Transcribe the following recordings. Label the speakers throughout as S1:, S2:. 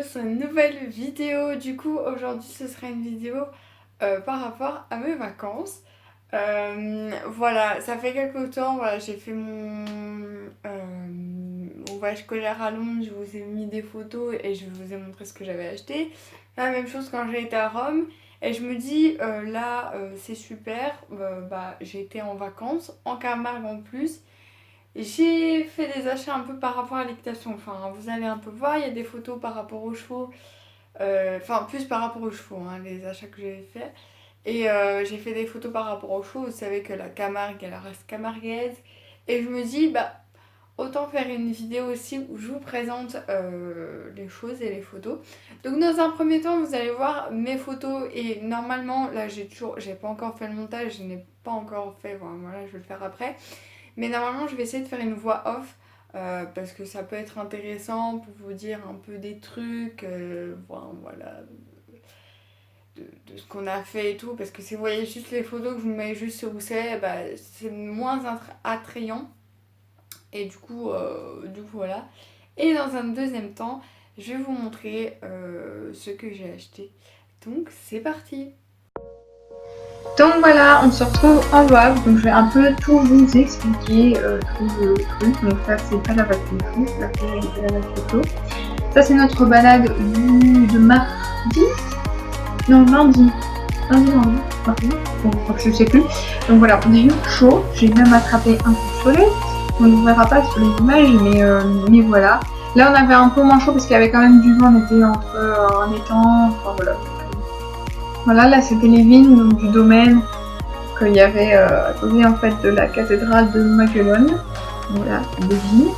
S1: sur une nouvelle vidéo. Du coup, aujourd'hui, ce sera une vidéo par rapport à mes vacances. Voilà, ça fait quelques temps, voilà, j'ai fait mon voyage scolaire à Londres. Je vous ai mis des photos et je vous ai montré ce que j'avais acheté. La même chose quand j'ai été à Rome. Et je me dis, là, c'est super. Bah, j'ai été en vacances, en Camargue en plus. J'ai fait des achats un peu par rapport à l'équitation. Enfin, vous allez un peu voir, il y a des photos par rapport aux chevaux. Enfin, plus par rapport aux chevaux, hein, les achats que j'ai fait. Et j'ai fait des photos par rapport aux chevaux. Vous savez que la Camargue, il y a la race camarguaise. Et je me dis, bah, autant faire une vidéo aussi où je vous présente les choses et les photos. Donc, dans un premier temps, vous allez voir mes photos. Et normalement, là, j'ai pas encore fait le montage. Je n'ai pas encore fait. Voilà, je vais le faire après. Mais normalement, je vais essayer de faire une voix off parce que ça peut être intéressant pour vous dire un peu des trucs, voilà, de ce qu'on a fait et tout. Parce que si vous voyez juste les photos, que je vous mets juste sur où c'est, bah, c'est moins attrayant. Et du coup, voilà. Et dans un deuxième temps, je vais vous montrer ce que j'ai acheté. Donc, c'est parti! Donc voilà, on se retrouve en vlog, donc je vais un peu tout vous expliquer, tout le truc. Donc ça c'est pas la vacuum fou, là c'est la photo. Ça c'est notre balade de mardi, non lundi, mardi, bon, je sais plus. Donc voilà, on a eu chaud, j'ai même attrapé un coup de soleil, on ne verra pas sur les images, mais voilà. Là on avait un peu moins chaud parce qu'il y avait quand même du vent, on était entre un étang, enfin voilà. Voilà, là c'était les vignes donc, du domaine qu'il y avait à côté en fait de la cathédrale de Maguelone. Voilà, des vignes.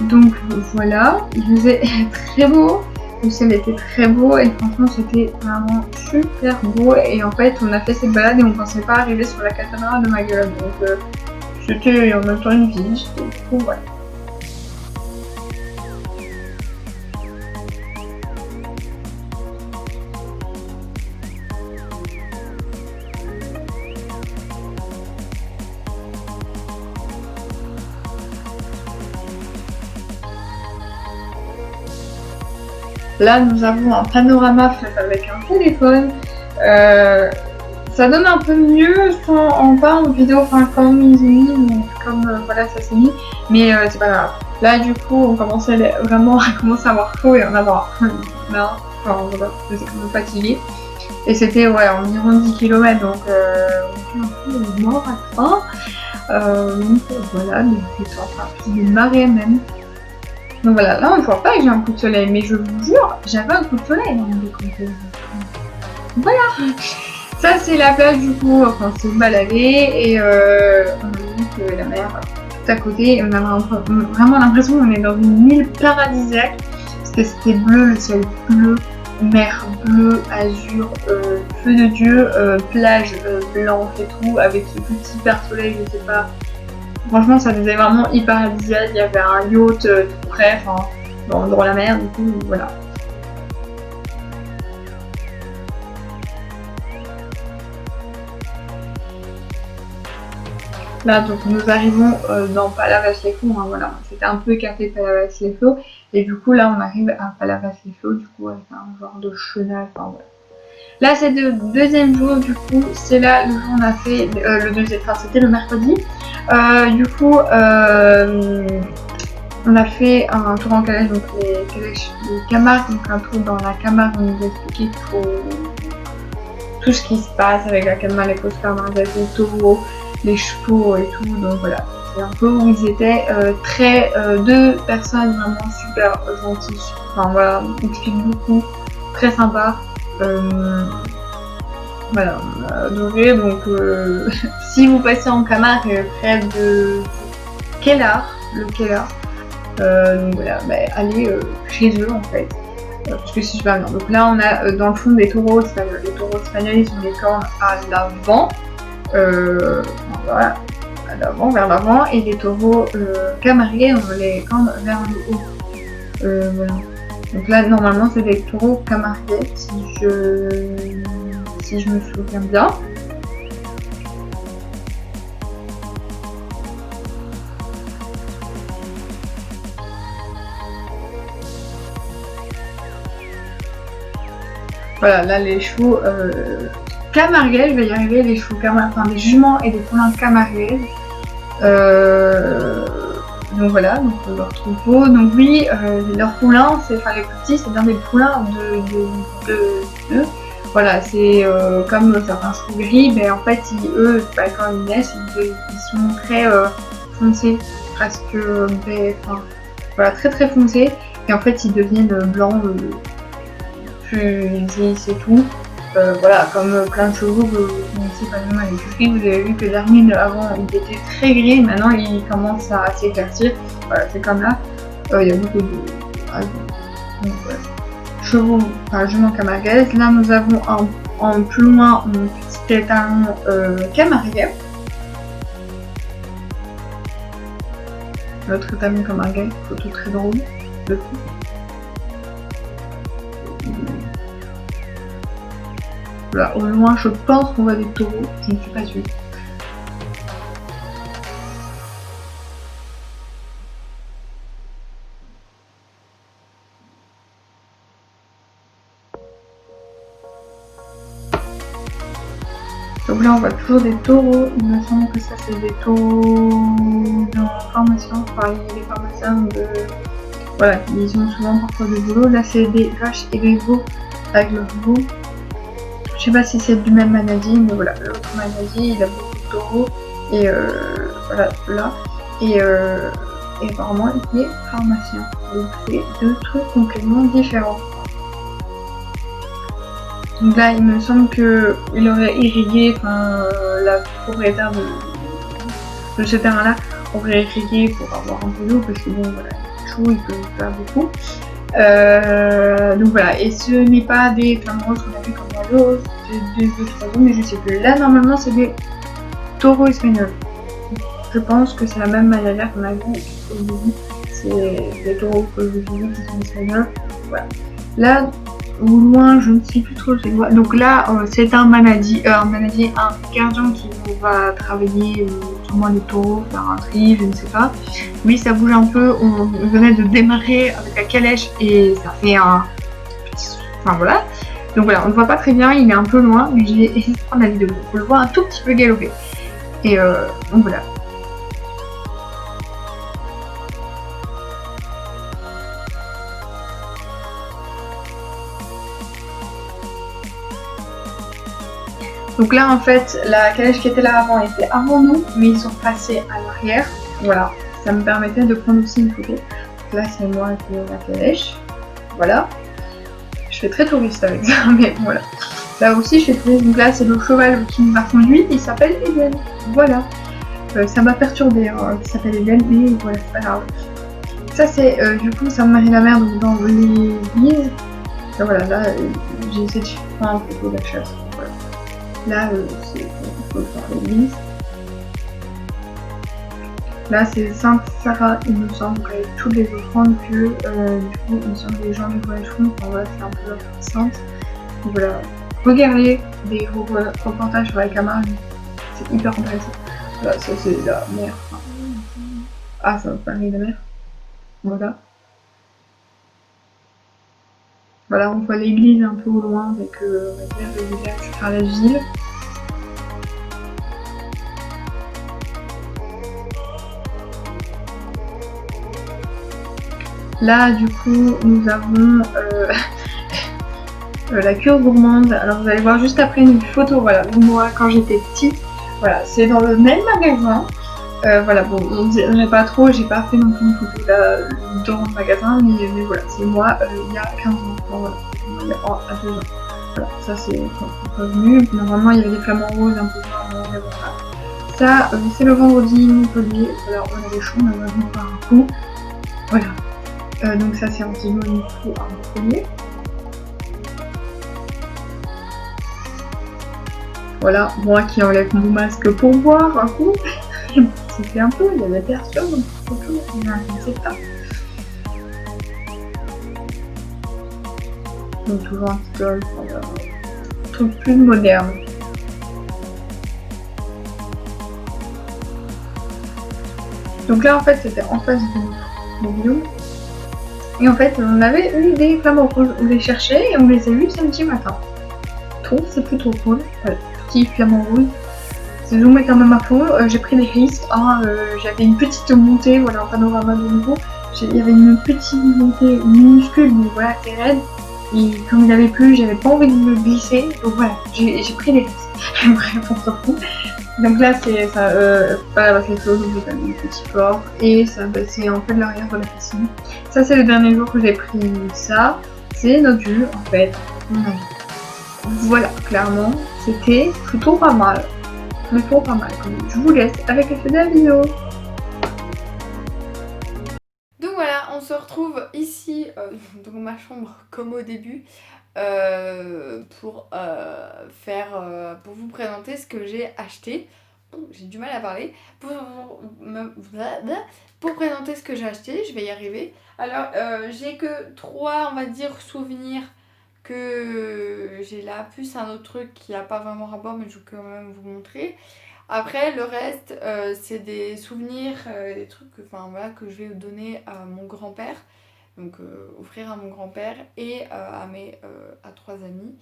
S1: Donc voilà, il faisait très beau, le ciel était très beau et franchement c'était vraiment super beau. Et en fait on a fait cette balade et on pensait pas arriver sur la cathédrale de Maguelone. Donc c'était en même temps une ville, du coup voilà. Là, nous avons un panorama fait avec un téléphone. Ça donne un peu mieux en bas en vidéo, enfin comme ils ont mis, donc comme voilà ça s'est mis, mais c'est pas grave. Là du coup on commençait vraiment à commencer à avoir chaud et en avoir marre, enfin voilà, j'étais quand même fatiguée. Et c'était ouais environ 10 km donc on était un peu mort à la fin. Donc voilà, mais c'était en train de démarrer même. Donc voilà, là on ne voit pas que j'ai un coup de soleil, mais je vous jure, j'avais un coup de soleil dans mon décompte. Voilà. Ça c'est la plage du coup, enfin on s'est baladé et on a vu que la mer tout à côté, on avait vraiment l'impression qu'on est dans une île paradisiaque parce que c'était bleu, le ciel bleu, mer bleu, azur, feu de Dieu, plage blanche et tout, avec ce petit super soleil, je sais pas. Franchement ça faisait vraiment hyper paradisiaque, il y avait un yacht tout près, enfin dans la mer du coup, voilà. Là, donc nous arrivons dans Palavas-les-Flots, hein, voilà, c'était un peu écarté Palavas-les-Flots, et du coup là on arrive à Palavas-les-Flots, du coup avec un genre de chenal, enfin voilà. Là c'est le deuxième jour, du coup c'est là le jour où on a fait, le deuxième, enfin c'était le mercredi, du coup on a fait un tour en calèche, donc les Camargues, donc un tour dans la Camargue, on nous a expliqué tout ce qui se passe avec la Camargue, les fausses Camargues, les taureaux, les chevaux et tout, donc voilà, c'est un peu où ils étaient deux personnes vraiment super gentilles, enfin voilà, ils expliquent beaucoup, très sympa, voilà, on a adoré, donc si vous passez en Camargue près de Kellar, donc voilà, bah, allez chez eux en fait, parce que c'est super bien. Donc là on a dans le fond des taureaux espagnols, les taureaux espagnols ils ont des cornes à l'avant, voilà, à l'avant, vers l'avant, et les taureaux camarguais ont les cornes vers le haut. Voilà. Donc là, normalement, c'est des taureaux camarguais, si je me souviens bien. Voilà, là les chevaux camarguais, je vais y arriver, les chevaux enfin des juments et des poulains camarguais. Donc voilà, donc leur troupeau. Donc oui, leur poulain, enfin les petits, c'est bien des poulains de voilà, c'est comme certains chevaux gris, mais en fait, eux, quand ils naissent, ils sont très foncés, presque, enfin, voilà, très très foncés. Et en fait, ils deviennent blancs plus lisses et tout. Voilà, comme plein de chevaux que vous connaissez par exemple avec gris, vous avez vu que Darwin avant il était très gris, maintenant il commence à s'éclaircir. Voilà, c'est comme là. Il y a beaucoup de chevaux, enfin jument camarguais. Là nous avons en plus loin mon petit étalon camarguais. L'autre étalon camarguais, photo très drôle. Là, au loin, je pense qu'on voit des taureaux, je ne suis pas sûre. Donc là, on voit toujours des taureaux. Il me semble que ça, c'est des taureaux en formation. Enfin, il y a des pharmaciens de... Voilà, ils ont souvent parfois des boulots. Là, c'est des vaches et des veaux avec leurs veaux. Je sais pas si c'est du même manadi, mais voilà, l'autre manadi, il a beaucoup de taureaux. Et voilà, là. Et apparemment, il est pharmacien. Donc, c'est deux trucs complètement différents. Donc là, il me semble qu'il aurait irrigué, enfin, la propriétaire de ce terrain-là aurait irrigué pour avoir un peu d'eau, parce que bon, voilà, chaud, il peut faire beaucoup. Donc voilà, et ce n'est pas des flammes roses qu'on a vu comme oiseaux, c'est des autres oiseaux, mais je sais plus. Là, normalement, c'est des taureaux espagnols. Je pense que c'est la même manière qu'on a vu au début. C'est des taureaux que je vous dis qui sont espagnols. Voilà. Là, au loin, je ne sais plus trop c'est quoi. Donc là, c'est un gardien qui va travailler sûrement les taureaux, faire un tri, je ne sais pas. Oui, ça bouge un peu. On venait de démarrer avec la calèche et ça fait un petit... Enfin voilà. Donc voilà, on ne voit pas très bien, il est un peu loin, mais j'ai essayé de prendre la vidéo. On le voit un tout petit peu galoper. Et donc voilà. Donc là en fait la calèche qui était là avant était avant nous, mais ils sont passés à l'arrière. Voilà, ça me permettait de prendre aussi une photo. Donc là c'est moi qui ai la calèche. Voilà. Je fais très touriste avec ça, mais voilà. Là aussi je fais touriste, donc là c'est le cheval qui m'a conduit, il s'appelle Eden. Voilà. Ça m'a perturbé, hein, il s'appelle Eden, mais voilà, c'est pas grave. Ça c'est du coup Sainte-Marie-la-Mer, donc dans l'église. Voilà, là j'ai essayé de faire une photo de la chasse. Voilà. Là, c'est l'église. Là, c'est Sainte Sarah, il me semble, avec toutes les offrandes que, du coup, il me semble que les gens du voyage font. Enfin, voilà, c'est un peu leur sainte. Donc voilà, regardez des reportages sur la Camargue, c'est hyper intéressant. Là, ça, c'est la mer. Ah, ça va parler de la mer. Voilà. Voilà, on voit l'église un peu au loin avec le village par la ville. Là, du coup, nous avons la cure gourmande. Alors, vous allez voir juste après une photo, voilà, de moi quand j'étais petite. Voilà, c'est dans le même magasin. Voilà, bon, on dirait pas trop, j'ai pas fait non plus une photo là, dans le magasin, mais voilà, c'est moi il y a 15 ans. Enfin, voilà, il y a à 2 ans. Voilà, ça c'est revenu. Normalement, il y avait des flamants roses un peu moins, mais voilà. Ça, c'est le vendredi Montpellier. Voilà, on avait chaud, on a vu par un coup. Voilà. Donc ça c'est un petit mot du coup à Montpellier. Voilà, moi qui enlève mon masque pour boire un coup. C'était un peu, il y avait personne, donc je ne sais pas. Donc toujours un petit golf, un truc plus moderne. Donc là en fait c'était en face de mon vidéo.
S2: Et en fait, on avait eu des flamants roses, on les cherchait et on les a eu samedi matin. Je trouve c'est plutôt cool. Voilà, petit flamant rouge. C'est zoomé quand même à fond. J'ai pris des risques. Hein, j'avais une petite montée, voilà, un panorama de nouveau. Il y avait une petite montée minuscule, mais voilà, c'est raide. Et comme il avait plu, j'avais pas envie de me glisser. Donc voilà, j'ai pris des risques. Bref, on s'en fout. Donc là, c'est ça, pas la chose, donc j'ai mis un petit port. Et ça, bah, c'est en fait l'arrière de la piscine. Ça, c'est le dernier jour que j'ai pris ça. C'est notre vue, en fait. Voilà, clairement, c'était plutôt pas mal. Plutôt pas mal. Je vous laisse avec l'effet de la vidéo.
S1: Donc voilà, on se retrouve ici dans ma chambre comme au début pour vous présenter ce que j'ai acheté. J'ai du mal à parler. Pour présenter ce que j'ai acheté, je vais y arriver. Alors j'ai que 3 on va dire souvenirs que j'ai là, plus un autre truc qui n'a pas vraiment rapport mais je vais quand même vous montrer. Après, le reste, c'est des souvenirs, des trucs que, enfin, voilà, que je vais donner à mon grand-père, donc offrir à mon grand-père et à 3 amis.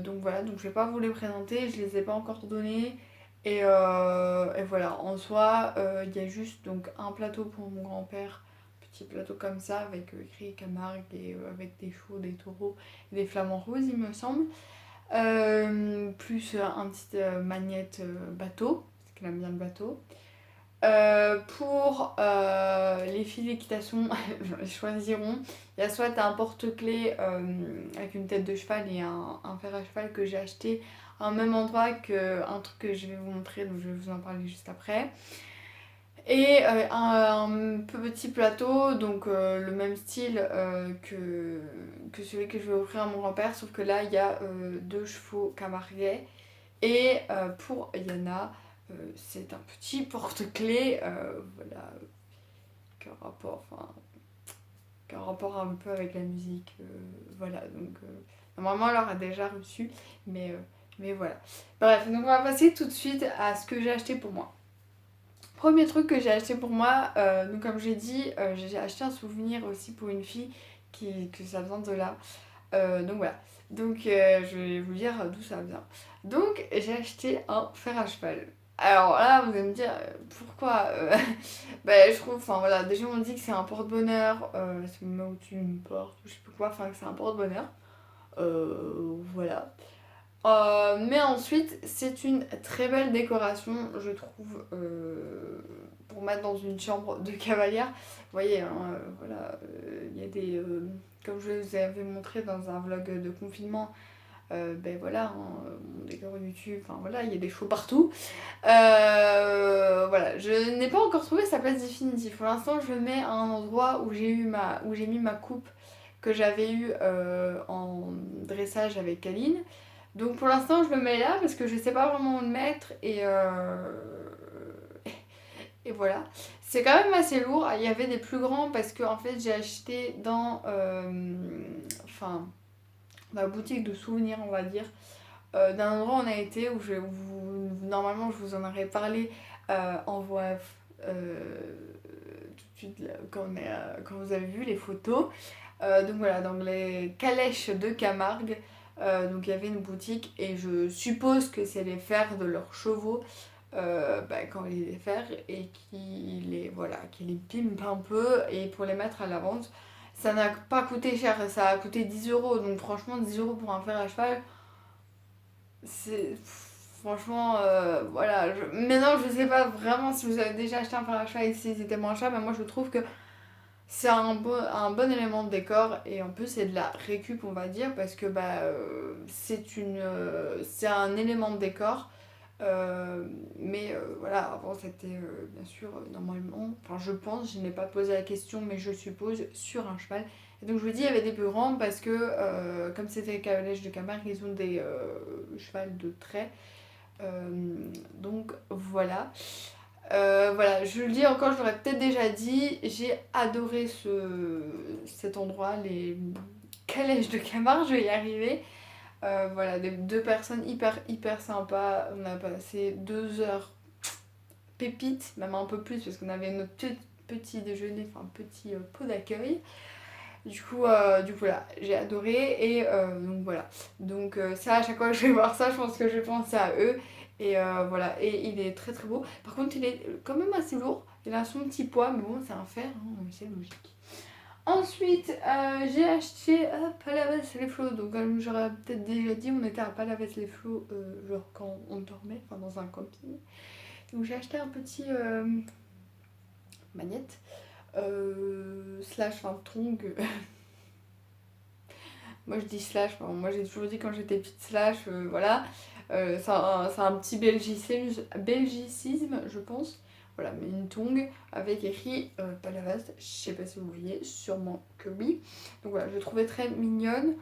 S1: Donc voilà, donc je vais pas vous les présenter, je les ai pas encore donnés. Et voilà, en soi, il y a juste donc un plateau pour mon grand-père, petit plateau comme ça, avec écrit Camargue et avec des chevaux, des taureaux et des flamants roses, il me semble. Plus un petit magnète bateau, parce qu'elle aime bien le bateau. Pour les filles d'équitation, elles choisiront. Il y a soit un porte-clés avec une tête de cheval et un fer à cheval que j'ai acheté à un même endroit qu'un truc que je vais vous montrer, donc je vais vous en parler juste après. Et un petit plateau, donc le même style que celui que je vais offrir à mon grand-père, sauf que là il y a 2 chevaux camarguais. Et pour Yana, c'est un petit porte-clés, voilà, qui a un rapport un peu avec la musique. Voilà, donc normalement elle l'aura déjà reçu, mais voilà. Bref, donc on va passer tout de suite à ce que j'ai acheté pour moi. Premier truc que j'ai acheté pour moi, donc comme j'ai dit, j'ai acheté un souvenir aussi pour une fille que ça vient de là. Donc voilà. Donc je vais vous dire d'où ça vient. Donc j'ai acheté un fer à cheval. Alors là, vous allez me dire pourquoi je trouve, enfin voilà, déjà on dit que c'est un porte-bonheur, c'est le moment où tu me portes, ou je sais plus quoi, enfin que c'est un porte-bonheur. Voilà. Mais ensuite, c'est une très belle décoration, je trouve, pour mettre dans une chambre de cavalière. Vous voyez, hein, voilà, il y a des... comme je vous avais montré dans un vlog de confinement, voilà, hein, mon décor YouTube, enfin voilà, il y a des chevaux partout. Voilà, je n'ai pas encore trouvé sa place définitive. Pour l'instant, je le mets à un endroit où j'ai mis ma coupe que j'avais eue en dressage avec Aline. Donc pour l'instant je le mets là parce que je sais pas vraiment où le mettre et voilà. C'est quand même assez lourd. Il y avait des plus grands parce que en fait j'ai acheté dans la boutique de souvenirs on va dire. D'un endroit où on a été normalement je vous en aurais parlé en voix tout de suite là, quand vous avez vu les photos. Donc voilà, dans les calèches de Camargue. Donc il y avait une boutique et je suppose que c'est les fers de leurs chevaux quand ils les fers et qui les pimpent un peu et pour les mettre à la vente. Ça n'a pas coûté cher, ça a coûté 10 €. Donc franchement 10 € pour un fer à cheval, c'est... Franchement, voilà. Maintenant je sais pas vraiment si vous avez déjà acheté un fer à cheval et si c'était moins cher, mais moi je trouve que c'est un bon élément de décor et en plus c'est de la récup on va dire parce que c'est un élément de décor mais voilà avant c'était bien sûr normalement enfin je pense je n'ai pas posé la question mais je suppose sur un cheval et donc je vous dis il y avait des plus grands parce que comme c'était le calèche de Camargue ils ont des chevals de trait donc voilà. Voilà, je le dis encore, je l'aurais peut-être déjà dit, j'ai adoré cet endroit, les calèches de Camargue, je vais y arriver. Voilà, 2 personnes hyper sympas, on a passé 2 heures pépites, même un peu plus parce qu'on avait notre petit déjeuner, enfin petit pot d'accueil. Du coup là, j'ai adoré et donc voilà. Donc ça, à chaque fois que je vais voir ça, je pense que je vais penser à eux. Et voilà, et il est très très beau. Par contre, il est quand même assez lourd. Il a son petit poids, mais bon, c'est un fer, hein, donc c'est logique. Ensuite, j'ai acheté à Palavas-les-Flots. Donc, comme j'aurais peut-être déjà dit, on était à Palavas-les-Flots, genre quand on dormait, enfin dans un camping. Donc, j'ai acheté un petit magnette, slash, enfin, tong. Moi, je dis slash, enfin, moi j'ai toujours dit quand j'étais petite slash, voilà. C'est un petit belgicisme, je pense. Voilà, mais une tongue avec écrit Palavas, je sais pas si vous voyez, sûrement que oui. Donc voilà, je trouvais très mignonne.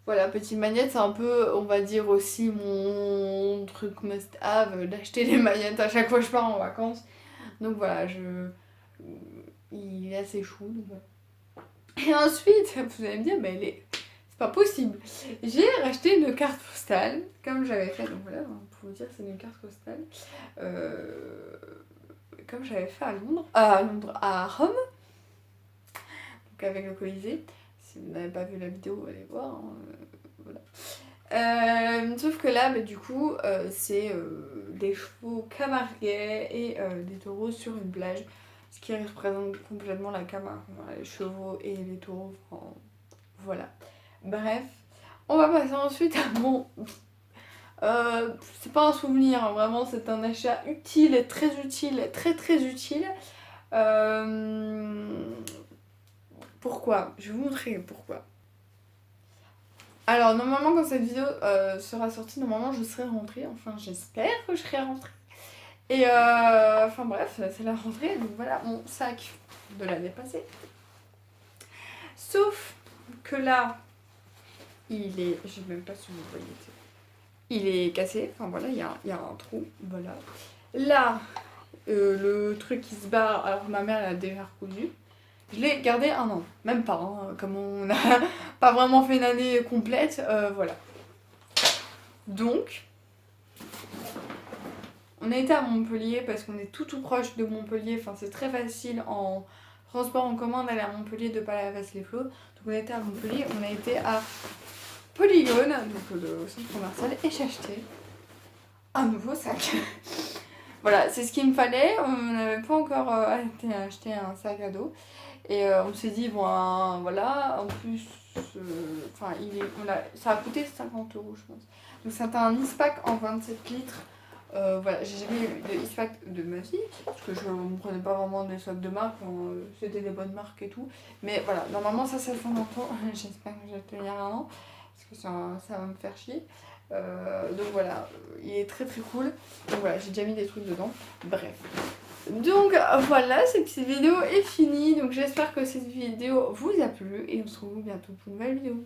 S1: Voilà, petite magnette, c'est un peu, on va dire aussi mon truc must-have, d'acheter des magnettes à chaque fois que je pars en vacances. Donc voilà, il est assez chou. Donc voilà. Et ensuite, vous allez me dire, mais c'est pas possible. J'ai racheté une carte postale, comme j'avais fait, donc voilà, pour vous dire, c'est une carte postale. Comme j'avais fait à Rome, donc avec le Colisée. Si vous n'avez pas vu la vidéo, allez voir. Hein, voilà. Sauf que là, du coup, c'est des chevaux camarguais et des taureaux sur une plage. Ce qui représente complètement la Camargue. Voilà, les chevaux et les taureaux. Enfin, voilà. Bref, on va passer ensuite à mon... c'est pas un souvenir, hein, vraiment c'est un achat utile, très très utile. Pourquoi? Je vais vous montrer pourquoi. Alors normalement quand cette vidéo sera sortie, normalement je serai rentrée, enfin j'espère que je serai rentrée. Et enfin bref, c'est la rentrée, donc voilà mon sac de l'année passée. Sauf que là, il est, je sais même pas si vous voyez, il est cassé, enfin voilà, il y a un trou, voilà. Là, le truc qui se barre, alors ma mère l'a déjà recousu. Je l'ai gardé un an, même pas, hein, comme on n'a pas vraiment fait une année complète, voilà. Donc, on a été à Montpellier parce qu'on est tout proche de Montpellier, enfin c'est très facile en transport en commun d'aller à Montpellier de Palavas-les-Flots. Donc on a été à Montpellier, on a été à Polygone, donc le centre commercial, et j'ai acheté un nouveau sac. Voilà, c'est ce qu'il me fallait. On n'avait pas encore acheté un sac à dos. Et on s'est dit, bon, voilà, en plus, enfin, ça a coûté 50 € je pense. Donc c'était un Eastpak en 27 litres. Voilà, j'ai jamais eu de Eastpak de ma vie, parce que je ne prenais pas vraiment des sacs de marque, c'était des bonnes marques et tout. Mais voilà, normalement ça fait longtemps, j'espère que je vais tenir un an, parce que ça va me faire chier. Donc voilà, il est très très cool. Donc voilà, j'ai déjà mis des trucs dedans. Bref. Donc voilà, cette petite vidéo est finie. Donc j'espère que cette vidéo vous a plu et on se retrouve bientôt pour une nouvelle vidéo.